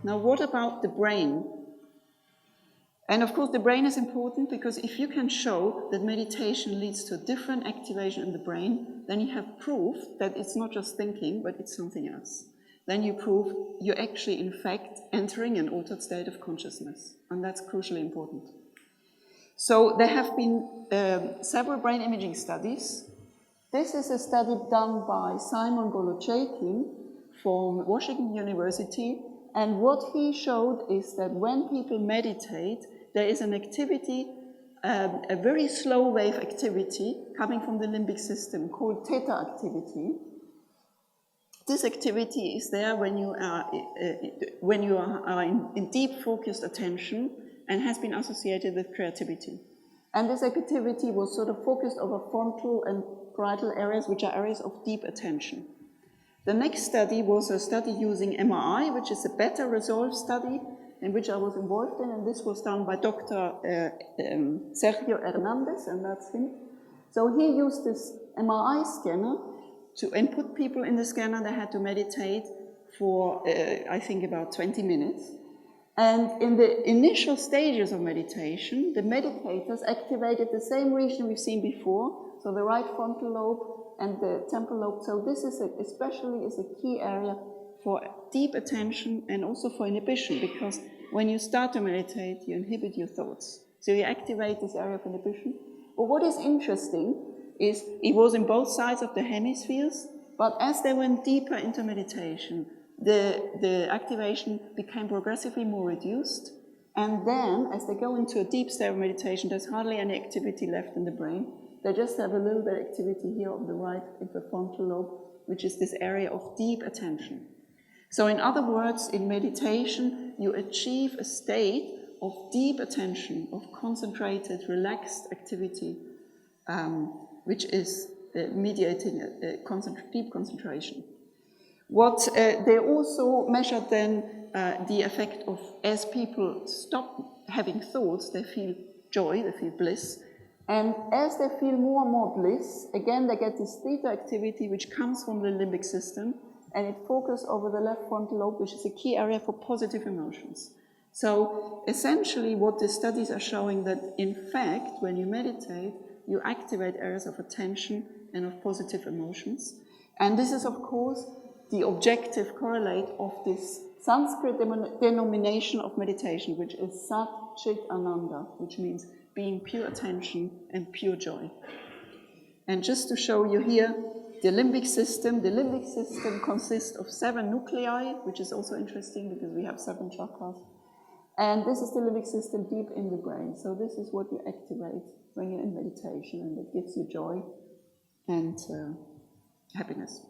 Now, what about the brain? And of course, the brain is important because if you can show that meditation leads to a different activation in the brain, then you have proof that it's not just thinking, but it's something else. Then you prove you're actually, in fact, entering an altered state of consciousness. And that's crucially important. So there have been several brain imaging studies. This is a study done by Simon Golochaikin from Washington University. And what he showed is that when people meditate, there is an activity, a very slow wave activity coming from the limbic system called theta activity. This activity is there when you are in deep focused attention and has been associated with creativity. And this activity was sort of focused over frontal and parietal areas, which are areas of deep attention. The next study was a study using MRI, which is a better resolved study in which I was involved in, and this was done by Dr. Sergio Hernandez, and that's him. So he used this MRI scanner to input people in the scanner. They had to meditate for, I think, about 20 minutes. And in the initial stages of meditation, the meditators activated the same region we've seen before, so the right frontal lobe and the temporal lobe. So this is especially is a key area for deep attention and also for inhibition, because when you start to meditate, you inhibit your thoughts. So you activate this area of inhibition. But what is interesting is it was in both sides of the hemispheres, but as they went deeper into meditation, the activation became progressively more reduced. And then, as they go into a deep state of meditation, there's hardly any activity left in the brain. They just have a little bit of activity here on the right in the frontal lobe, which is this area of deep attention. So in other words, in meditation, you achieve a state of deep attention, of concentrated, relaxed activity, which is mediating a deep concentration. What they also measured then the effect of, as people stop having thoughts, they feel joy, they feel bliss. And as they feel more and more bliss, again they get this theta activity which comes from the limbic system, and it focuses over the left frontal lobe, which is a key area for positive emotions. So essentially what the studies are showing that in fact when you meditate, you activate areas of attention and of positive emotions. And this is of course the objective correlate of this Sanskrit denomination of meditation, which is Sat Chit Ananda, which means being pure attention and pure joy. And just to show you here, the limbic system consists of 7 nuclei, which is also interesting because we have 7 chakras. And this is the limbic system deep in the brain. So this is what you activate when you're in meditation, and it gives you joy and happiness.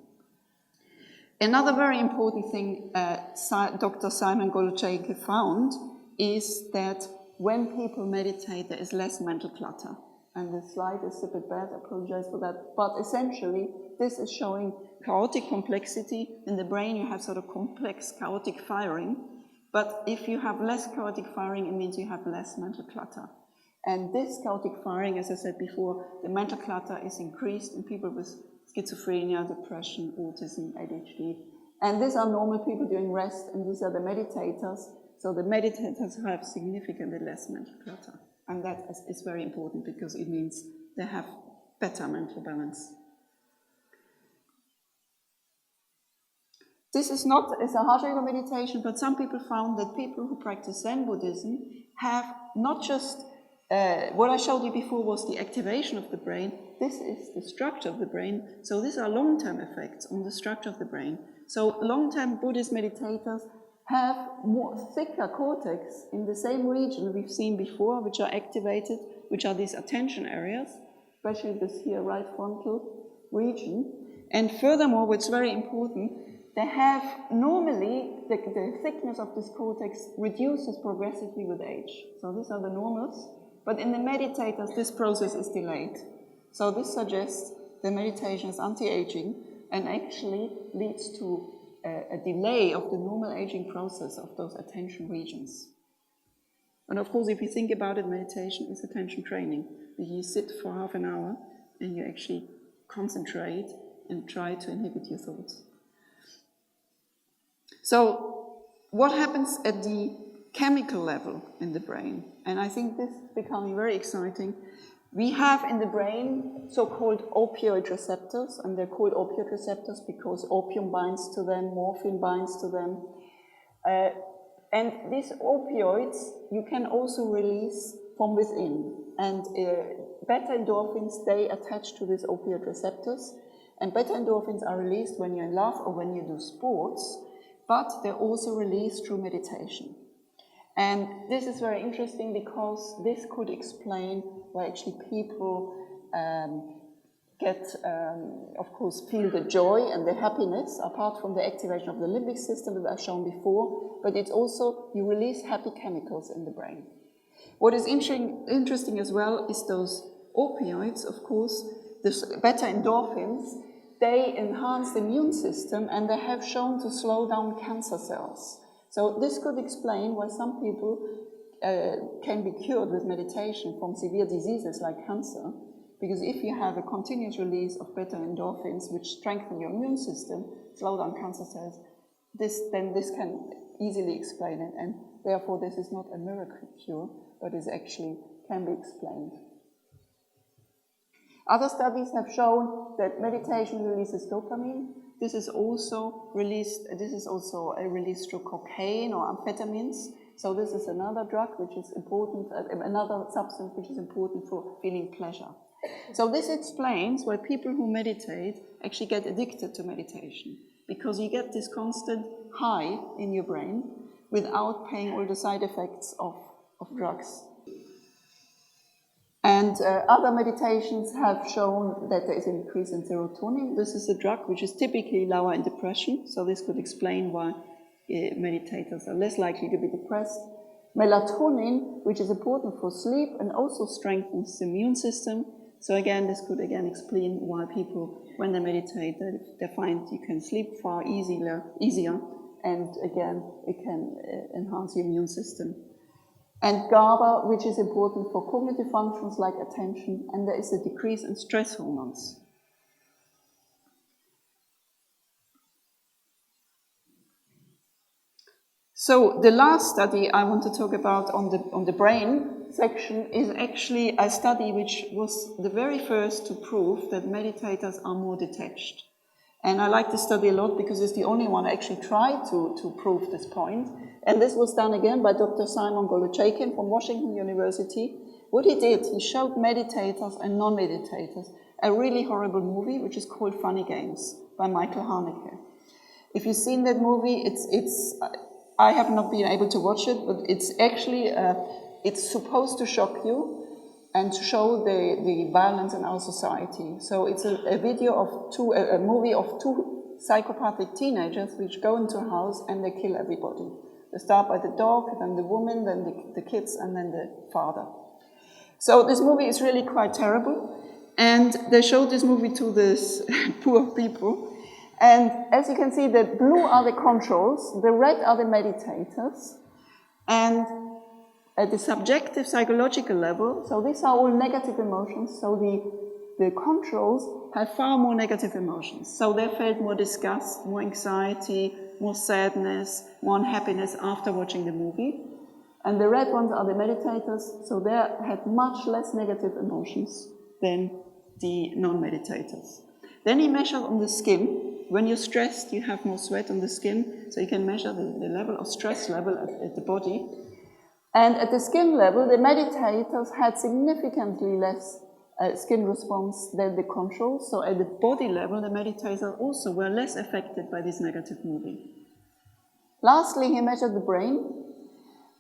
Another very important thing Dr. Simon Golochaikin found is that when people meditate, there is less mental clutter. And the slide is a bit bad, I apologize for that. But essentially, this is showing chaotic complexity. In the brain, you have sort of complex, chaotic firing. But if you have less chaotic firing, it means you have less mental clutter. And this chaotic firing, as I said before, the mental clutter is increased in people with schizophrenia, depression, autism, ADHD. And these are normal people doing rest, and these are the meditators. So the meditators have significantly less mental clutter. And that is very important because it means they have better mental balance. This is not a Sahaja Yoga meditation, but some people found that people who practice Zen Buddhism have not just, what I showed you before was the activation of the brain. This is the structure of the brain. So these are long-term effects on the structure of the brain. So long-term Buddhist meditators have more thicker cortex in the same region we've seen before, which are activated, which are these attention areas, especially this here right frontal region. And furthermore, what's very important, they have normally, the thickness of this cortex reduces progressively with age. So these are the normals, but in the meditators, this process is delayed. So this suggests the meditation is anti-aging and actually leads to a delay of the normal aging process of those attention regions. And of course, if you think about it, meditation is attention training. You sit for half an hour and you actually concentrate and try to inhibit your thoughts. So what happens at the chemical level in the brain? And I think this is becoming very exciting. We have in the brain so-called opioid receptors, and they're called opioid receptors because opium binds to them, morphine binds to them. And these opioids you can also release from within. And beta endorphins, they attach to these opioid receptors. And beta endorphins are released when you laugh or when you do sports, but they're also released through meditation. And this is very interesting because this could explain why actually people of course, feel the joy and the happiness, apart from the activation of the limbic system that I've shown before, but it's also, you release happy chemicals in the brain. What is interesting as well is those opioids, of course, the beta endorphins, they enhance the immune system and they have shown to slow down cancer cells. So this could explain why some people can be cured with meditation from severe diseases like cancer, because if you have a continuous release of beta endorphins, which strengthen your immune system, slow down cancer cells, then this can easily explain it, and therefore this is not a miracle cure, but it actually can be explained. Other studies have shown that meditation releases dopamine. This is also released through cocaine or amphetamines. So this is another drug which is important, another substance which is important for feeling pleasure. So this explains why people who meditate actually get addicted to meditation, because you get this constant high in your brain without paying all the side effects of drugs. And other meditations have shown that there is an increase in serotonin. This is a drug which is typically lower in depression, so this could explain why meditators are less likely to be depressed. Melatonin, which is important for sleep and also strengthens the immune system. So again, this could explain why people, when they meditate, they find you can sleep far easier, and again, it can enhance your immune system. And GABA, which is important for cognitive functions like attention, and there is a decrease in stress hormones. So the last study I want to talk about on the brain section is actually a study which was the very first to prove that meditators are more detached. And I like this study a lot because it's the only one I actually tried to prove this point. And this was done again by Dr. Simon Golochaikin from Washington University. What he did, he showed meditators and non-meditators a really horrible movie which is called Funny Games by Michael Haneke. If you've seen that movie, I have not been able to watch it, but it's actually, it's supposed to shock you and to show the violence in our society. So it's a movie of two psychopathic teenagers which go into a house and they kill everybody. They start by the dog, then the woman, then the kids, and then the father. So this movie is really quite terrible, and they showed this movie to these poor people. And as you can see, the blue are the controls, the red are the meditators, and at the subjective psychological level, so these are all negative emotions, so the controls have far more negative emotions. So they felt more disgust, more anxiety, more sadness, more unhappiness after watching the movie. And the red ones are the meditators, so they had much less negative emotions than the non-meditators. Then he measured on the skin. When you're stressed, you have more sweat on the skin, so you can measure the level of stress level at the body. And at the skin level, the meditators had significantly less skin response than the controls. So at the body level, the meditators also were less affected by this negative movie. Lastly, he measured the brain.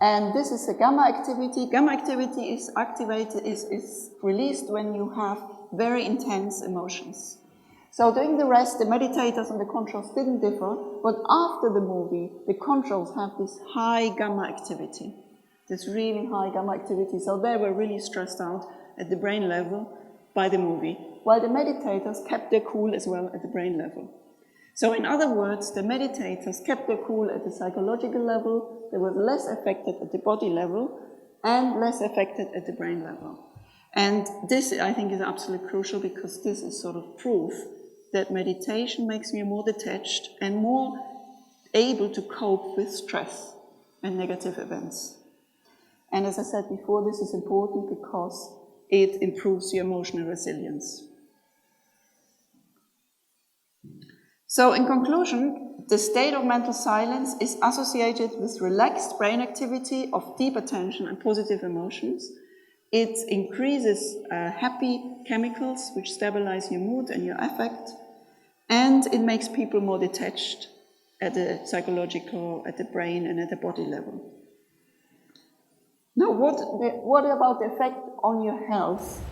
And this is a gamma activity. Gamma activity is released when you have very intense emotions. So during the rest, the meditators and the controls didn't differ, but after the movie, the controls have this high gamma activity, this really high gamma activity. So they were really stressed out at the brain level by the movie, while the meditators kept their cool as well at the brain level. So in other words, the meditators kept their cool at the psychological level, they were less affected at the body level, and less affected at the brain level. And this, I think, is absolutely crucial because this is sort of proof that meditation makes you more detached and more able to cope with stress and negative events. And as I said before, this is important because it improves your emotional resilience. So in conclusion, the state of mental silence is associated with relaxed brain activity of deep attention and positive emotions. It increases happy chemicals which stabilize your mood and your affect, and it makes people more detached at the psychological, at the brain and at the body level. Now, what about the effect on your health?